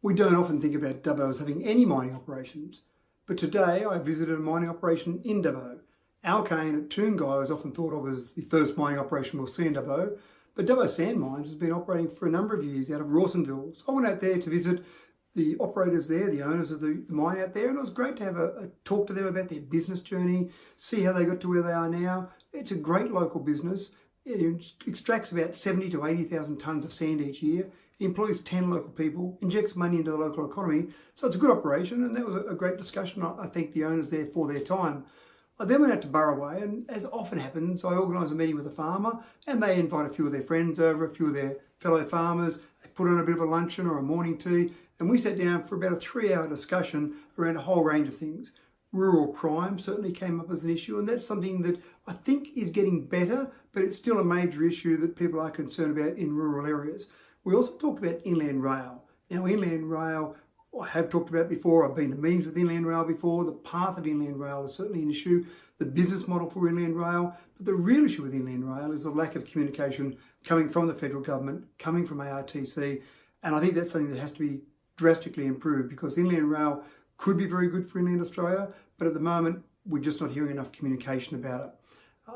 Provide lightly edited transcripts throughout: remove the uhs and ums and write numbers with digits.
We don't often think about Dubbo as having any mining operations, but today I visited a mining operation in Dubbo. Alkane at Toongai is often thought of as the first mining operation we'll see in Dubbo, but Dubbo Sand Mines has been operating for a number of years out of Rawsonville. So I went out there to visit the operators there, the owners of the mine out there, and it was great to have a talk to them about their business journey, see how they got to where they are now. It's a great local business. It extracts about 70 to 80,000 tonnes of sand each year. It employs 10 local people, injects money into the local economy. So it's a good operation, and that was a great discussion. I thank the owners there for their time. I then went out to Burraway, and as often happens, I organise a meeting with a farmer, and they invite a few of their friends over, a few of their fellow farmers. They put on a bit of a luncheon or a morning tea, and we sat down for about a 3-hour discussion around a whole range of things. Rural crime certainly came up as an issue, and that's something that I think is getting better, but it's still a major issue that people are concerned about in rural areas. We also talked about inland rail. Now, inland rail, I have talked about before. I've been to meetings with inland rail before. The path of inland rail is certainly an issue, the business model for inland rail. But the real issue with inland rail is the lack of communication coming from the federal government, coming from ARTC. And I think that's something that has to be drastically improved, because inland rail could be very good for inland Australia, but at the moment we're just not hearing enough communication about it.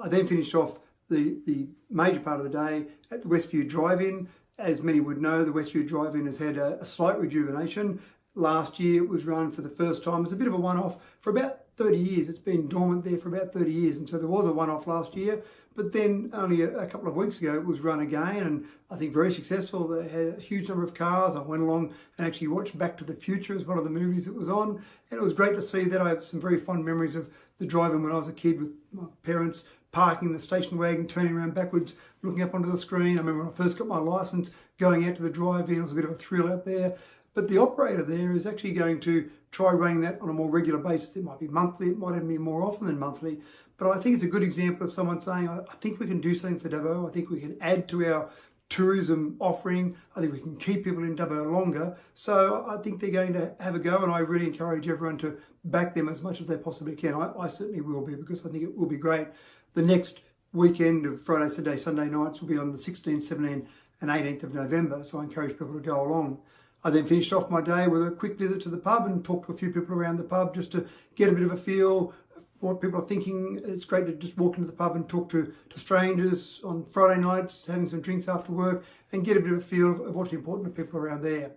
I then finished off the major part of the day at the Westview Drive-In. As many would know, the Westview Drive-In has had a slight rejuvenation. Last year it was run for the first time. It's a bit of a one-off for about 30 years. It's been dormant there for about 30 years, and so there was a one-off last year, but then only a couple of weeks ago it was run again, and I think very successful. They had a huge number of cars. I went along and actually watched Back to the Future as one of the movies that was on, and it was great to see that. I have some very fond memories of the drive-in when I was a kid with my parents parking the station wagon, turning around backwards, looking up onto the screen. I remember when I first got my licence, going out to the drive-in. It was a bit of a thrill out there. But the operator there is actually going to try running that on a more regular basis. It might be monthly, it might even be more often than monthly. But I think it's a good example of someone saying, I think we can do something for Dubbo. I think we can add to our tourism offering. I think we can keep people in Dubbo longer. So I think they're going to have a go, and I really encourage everyone to back them as much as they possibly can. I certainly will be, because I think it will be great. The next weekend of Friday, Saturday, Sunday nights will be on the 16th, 17th and 18th of November. So I encourage people to go along. I then finished off my day with a quick visit to the pub and talked to a few people around the pub just to get a bit of a feel of what people are thinking. It's great to just walk into the pub and talk to strangers on Friday nights, having some drinks after work, and get a bit of a feel of what's important to people around there.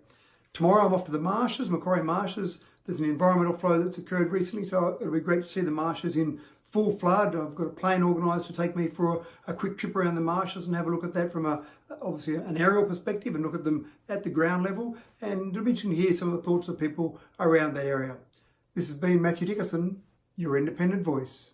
Tomorrow I'm off to the marshes, Macquarie Marshes. There's an environmental flow that's occurred recently, so it'll be great to see the marshes in full flood. I've got a plane organised to take me for a quick trip around the marshes and have a look at that from obviously an aerial perspective, and look at them at the ground level. And it'll be interesting to hear some of the thoughts of people around that area. This has been Matthew Dickerson, your independent voice.